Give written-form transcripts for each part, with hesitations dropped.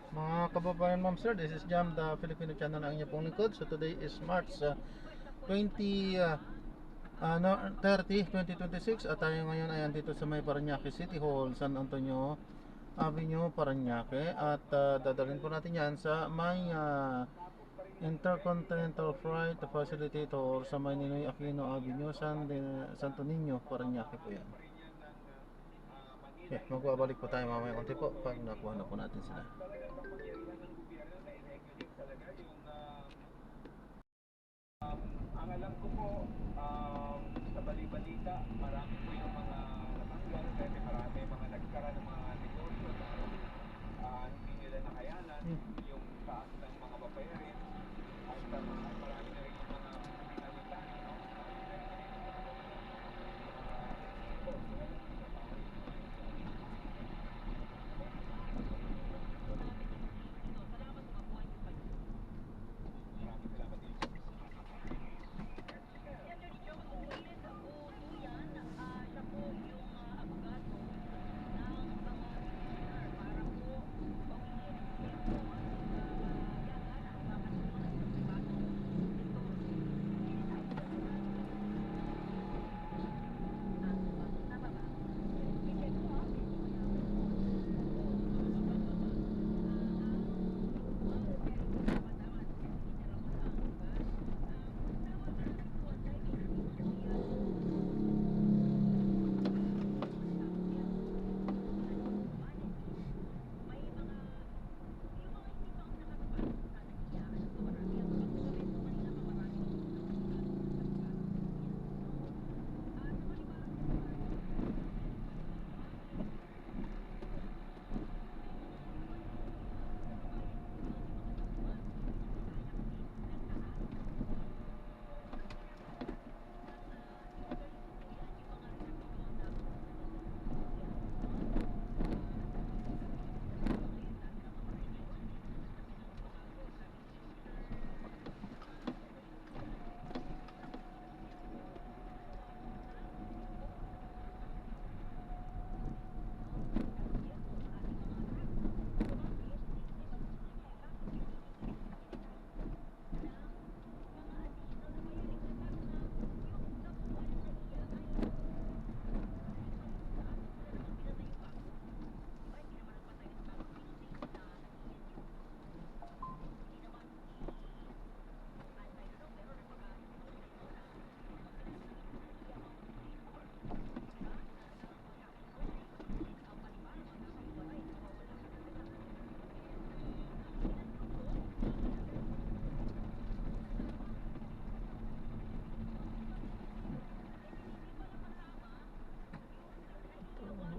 Mga kababayan, ma'am sir, this is Jam, the Filipino channel ng inyong pong lingkod. So today is March 20, no, 30, 2026 at tayo ngayon ay andito sa may Parañaque City Hall, San Antonio Avenue, Parañaque. At dadalhin po natin yan sa may Intercontinental Flight Facilitator sa may Ninoy Aquino Avenue, Santo Niño, Parañaque po yan. Okay, magbabalik po tayo mamaya konti po pag nakuha na po natin sila. Ang alam ko po, sa bali-balita, marami po yung mga natanggal kasi marami mga nagkara ng mga negosyo na hindi nila nakayanan, yung taas ng mga babayarin, at marami na rin yung mga pinalitan, no?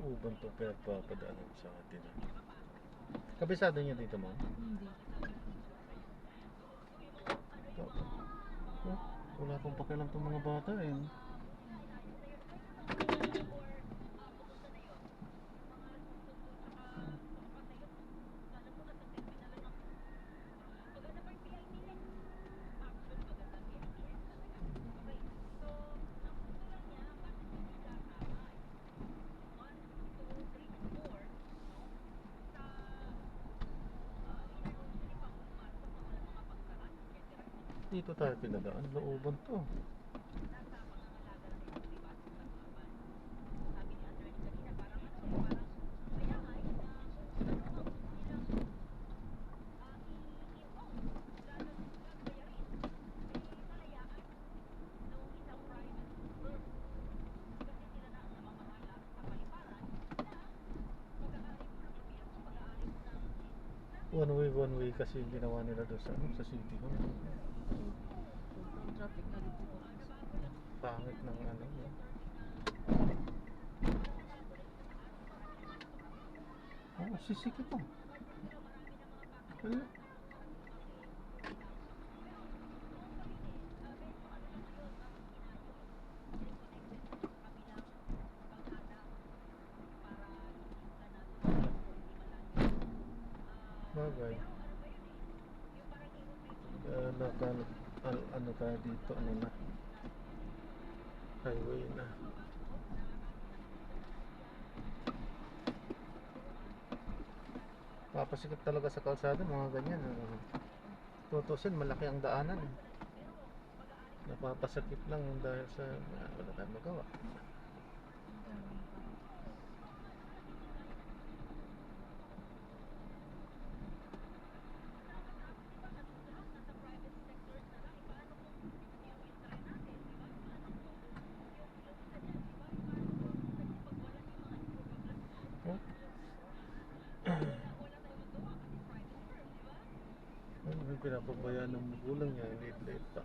Uban to pinagpapadaanan sa atin. Kabisado niyo dito, ma'am? Hindi. Oh, wala akong pakialam tong mga bata eh. Dito tayo pinadaan, looban to. One way kasi yung ginawa nila doon sa City Hall. Sobrang traffic na dito po. Pangit ng ano. Oh, sisiki pa. Wala. Bagay. Ano tayo dito, ano na, highway na. Papasikip talaga sa kalsada, mga ganyan. Tutusin, malaki ang daanan. Napapasakit lang dahil sa wala tayong magawa. Ang daming pa. Oh. Ano yung pinapabayaan ng magulang niya, late pa.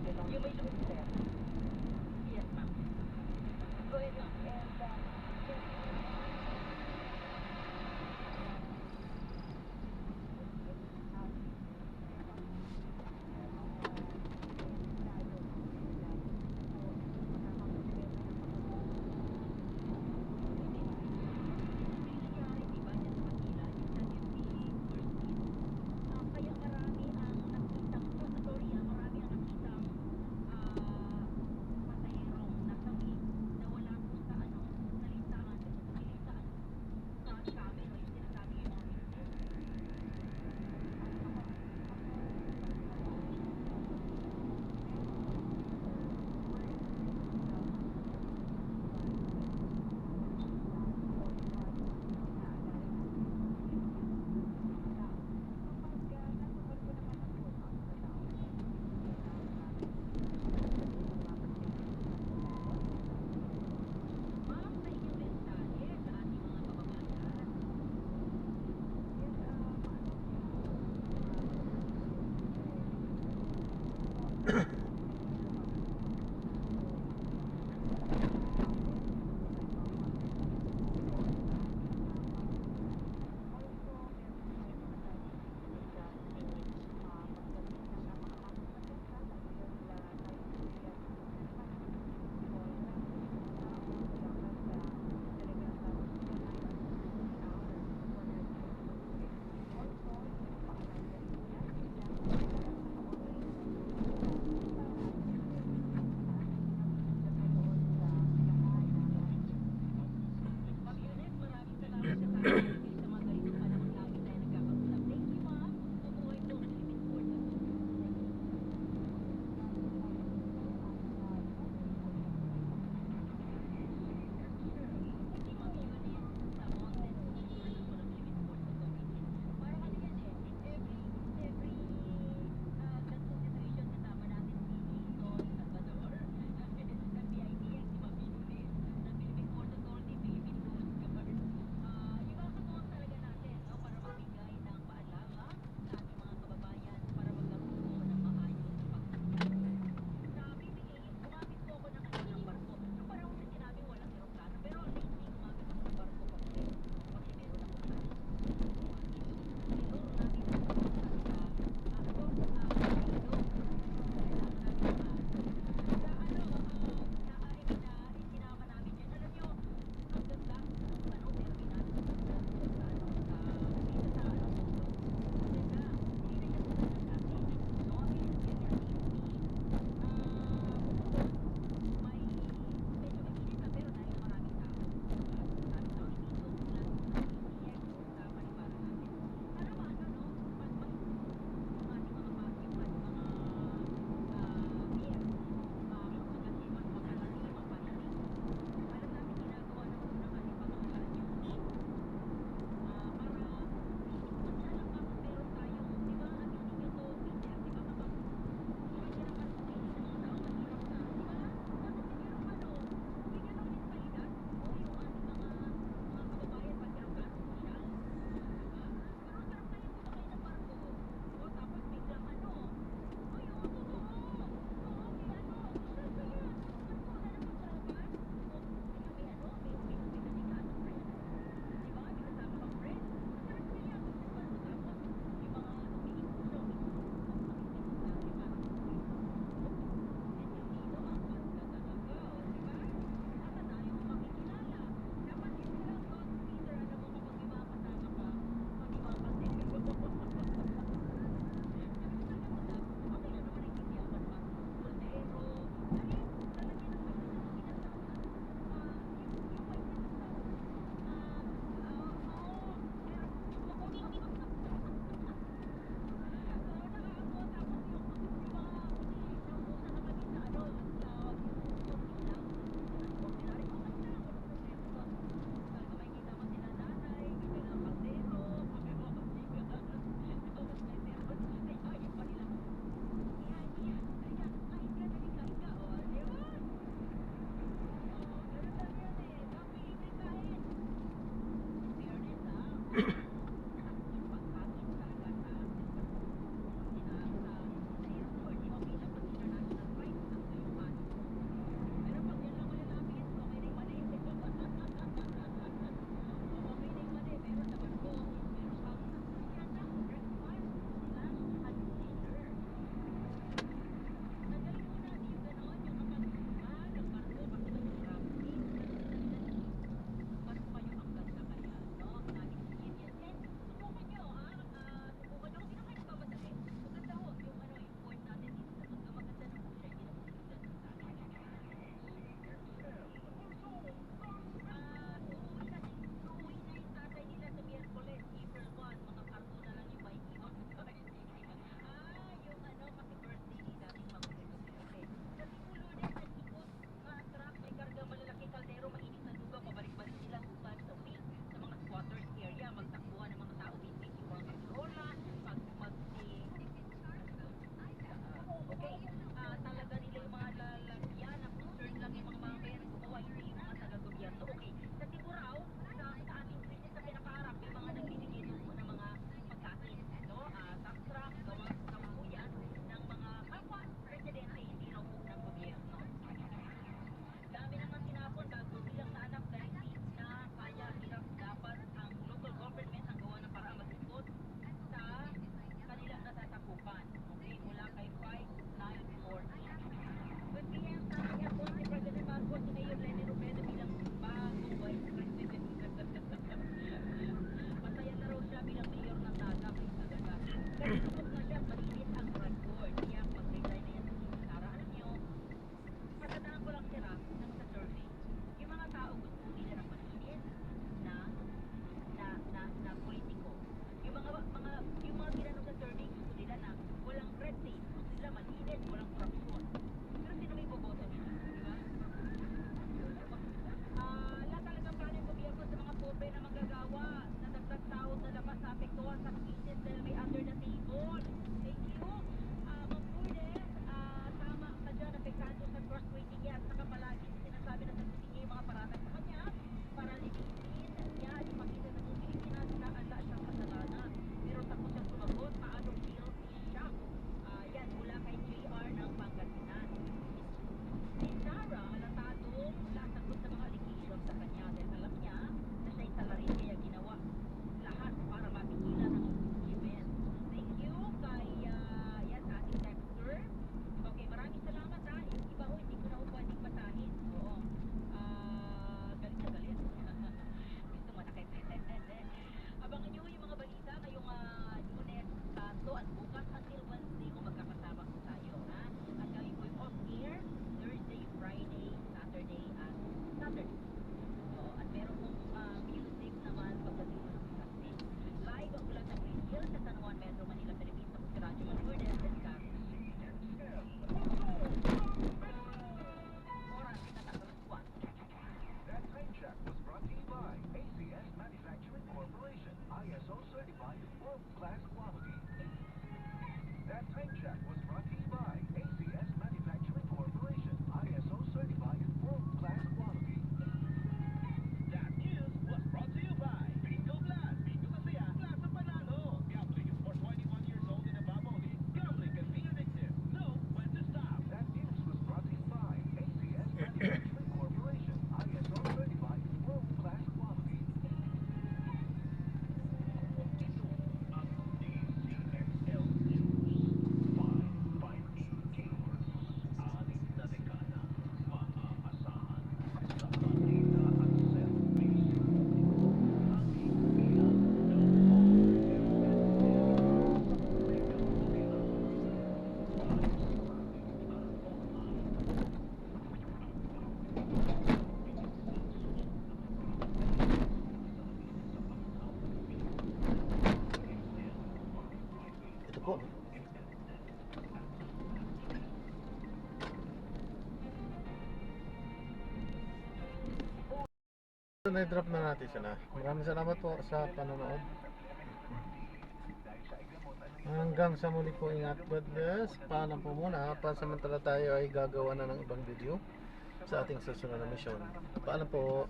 Yung may loob sir. Yes, ma'am. Go ahead, ma'am. Kaya marami ang nakitang, sorry marami ang nakitang pasahero na sabi na wala po sa nalitaan sa cabin o yung sinasabi yung mga ma'am sa inyong mensahe sa ating mga kababayan. Corporation, ISO certified, world-class quality. Ito ang DCXL News. 5G cables, 6 na dekada, maaasahan sa balita at service. Aming ilan ng Ito po. Na-drop na natin sila. Maraming salamat po sa panonood. Hanggang sa muli po, ingat, God bless. Paalam po muna. Pansamantala tayo ay gagawa na ng ibang video sa ating susunod na mission. Paalam po.